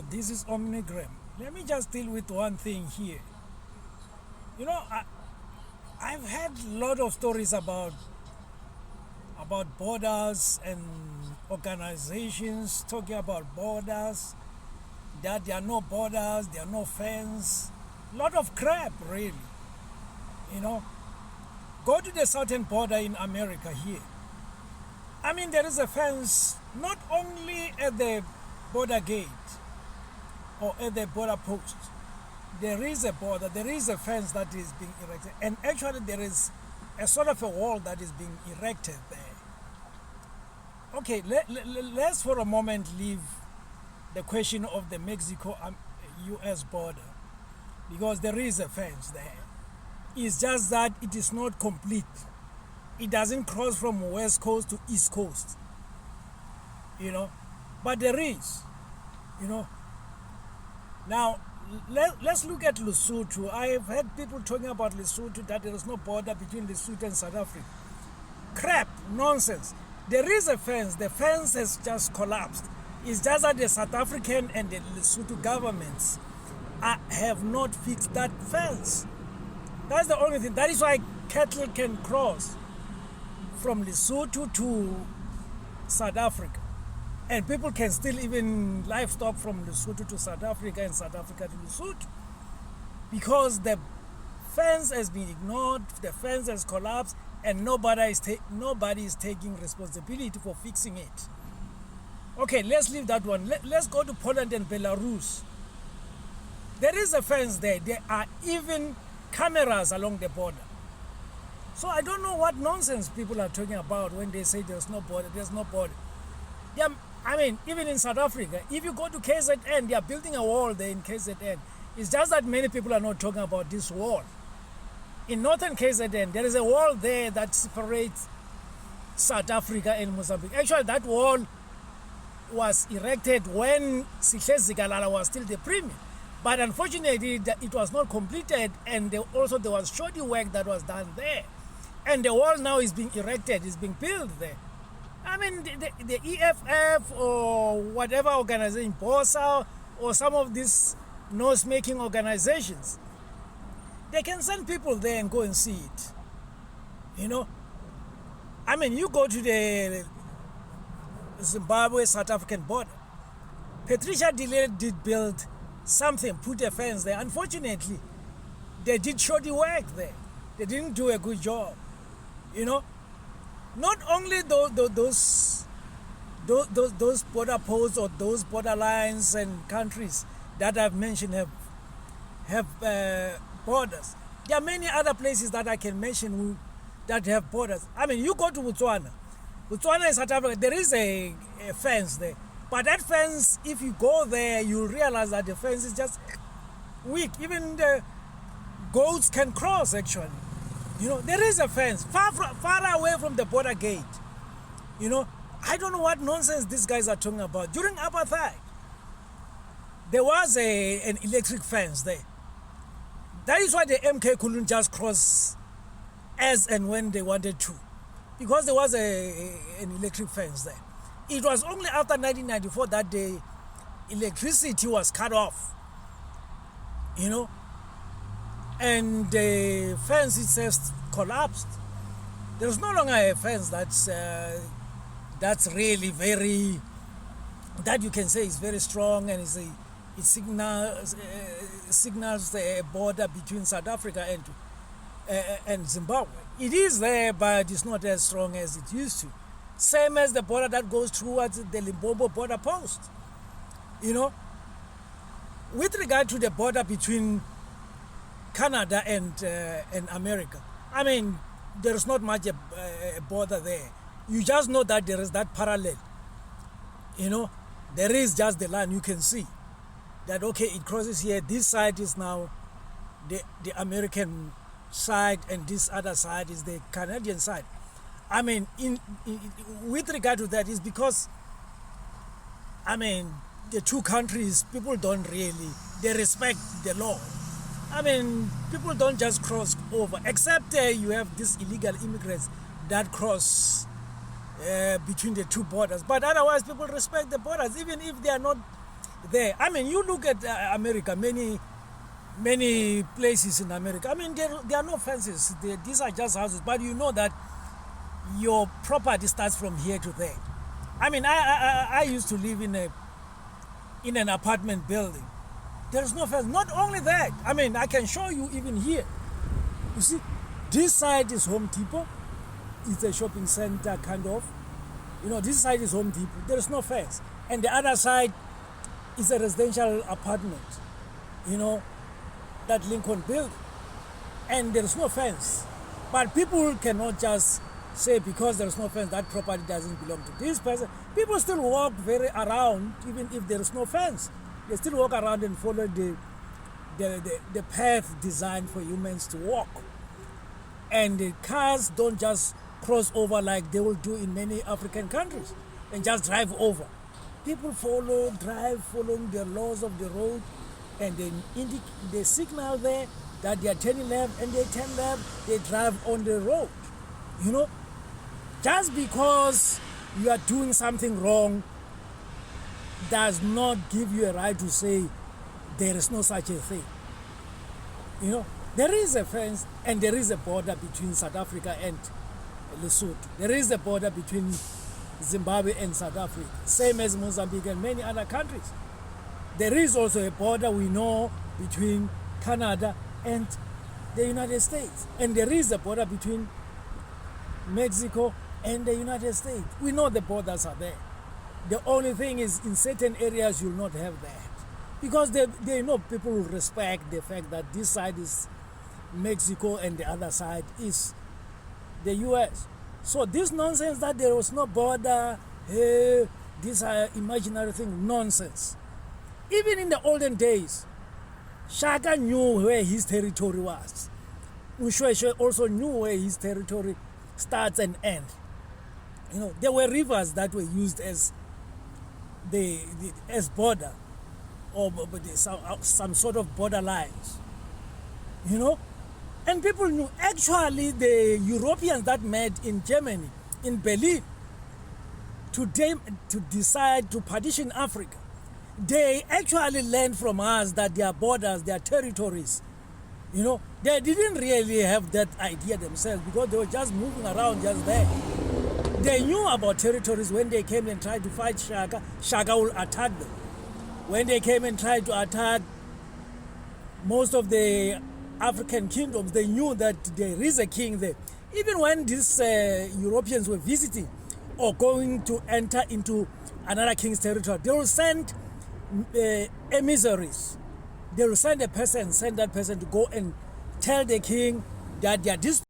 This is Omnigram. Let me just deal with one thing here. You know, I've had a lot of stories about borders and organizations talking about borders, that there are no borders, there are no fence. A lot of crap, really. You know, go to the southern border in America here. I mean, there is a fence not only at the border gate or at the border post. There is a border, there is a fence that is being erected, and actually there is a sort of a wall that is being erected there. Okay, let's for a moment leave the question of the Mexico-US border, because there is a fence there. It's just that it is not complete. It doesn't cross from west coast to east coast, you know, but there is, you know. Now, let's look at Lesotho. I've heard people talking about Lesotho, that there is no border between Lesotho and South Africa. Crap, nonsense. There is a fence. The fence has just collapsed. It's just that the South African and the Lesotho governments have not fixed that fence. That's the only thing. That is why cattle can cross from Lesotho to South Africa. And people can still even livestock from Lesotho to South Africa and South Africa to Lesotho. Because the fence has been ignored, the fence has collapsed, and nobody is taking responsibility for fixing it. Okay, let's leave that one. Let's go to Poland and Belarus. There is a fence there. There are even cameras along the border. So I don't know what nonsense people are talking about when they say there's no border, there's no border. Yeah, I mean, even in South Africa, if you go to KZN, they are building a wall there in KZN. It's just that many people are not talking about this wall. In northern KZN, there is a wall there that separates South Africa and Mozambique. Actually, that wall was erected when Sihle Zikalala was still the premier. But unfortunately, it was not completed, and there was shoddy work that was done there. And the wall now is being erected, is being built there. I mean, the EFF or whatever organization, BOSA, or some of these noise-making organizations, they can send people there and go and see it. You know? I mean, you go to the Zimbabwe-South African border. Patricia de Lille did build something, put a fence there. Unfortunately, they did shoddy work there. They didn't do a good job. You know? Not only those border posts or those border lines and countries that I've mentioned have borders. There are many other places that I can mention that have borders. I mean, you go to Botswana. Botswana is South Africa. There is a fence there. But that fence, if you go there, you'll realize that the fence is just weak. Even the goats can cross, actually. You know, there is a fence far away from the border gate. You know, I don't know what nonsense these guys are talking about. During apartheid, there was an electric fence there. That is why the MK couldn't just cross as and when they wanted to, because there was an electric fence there. It was only after 1994 that the electricity was cut off, you know, and the fence itself collapsed. There's no longer a fence that's really very, that you can say is very strong, and it signals the border between South Africa and Zimbabwe. It is there, but it's not as strong as it used to. Same as the border that goes towards the Limpopo border post. You know, with regard to the border between Canada and America, I mean, there's not much a border there. You just know that there is that parallel. You know, there is just the line. You can see that, okay, it crosses here. This side is now the American side, and this other side is the Canadian side. I mean, with regard to that, is because, I mean, the two countries, people don't really, they respect the law. I mean, people don't just cross over, except you have these illegal immigrants that cross between the two borders. But otherwise, people respect the borders, even if they are not there. I mean, you look at America, many places in America. I mean, there are no fences. These are just houses, but you know that your property starts from here to there. I mean, I used to live in an apartment building. There is no fence. Not only that, I mean, I can show you even here. You see, this side is Home Depot. It's a shopping center, kind of. You know, this side is Home Depot. There is no fence. And the other side is a residential apartment, you know, that Lincoln built. And there is no fence. But people cannot just say because there is no fence, that property doesn't belong to this person. People still walk around, even if there is no fence. They still walk around and follow the path designed for humans to walk. And the cars don't just cross over like they will do in many African countries and just drive over. People drive following the laws of the road, and they signal there that they are turning left, and they turn left, they drive on the road. You know, just because you are doing something wrong does not give you a right to say there is no such a thing. You know, there is a fence and there is a border between South Africa and Lesotho. There is a border between Zimbabwe and South Africa, same as Mozambique and many other countries. There is also a border, we know, between Canada and the United States. And there is a border between Mexico and the United States. We know the borders are there. The only thing is, in certain areas you'll not have that, because they know people will respect the fact that this side is Mexico and the other side is the US. So this nonsense that there was no border, these are imaginary things, nonsense. Even in the olden days, Shaka knew where his territory was. Moshoeshoe also knew where his territory starts and ends. You know, there were rivers that were used as as border, or some sort of border lines. You know, and people knew. Actually, the Europeans that met in Germany, in Berlin, to decide to partition Africa, they actually learned from us that their borders, their territories, you know, they didn't really have that idea themselves, because they were just moving around just there. They knew about territories. When they came and tried to fight Shaka, Shaka will attack them. When they came and tried to attack most of the African kingdoms, they knew that there is a king there. Even when these Europeans were visiting or going to enter into another king's territory, they will send emissaries. They will send that person to go and tell the king that this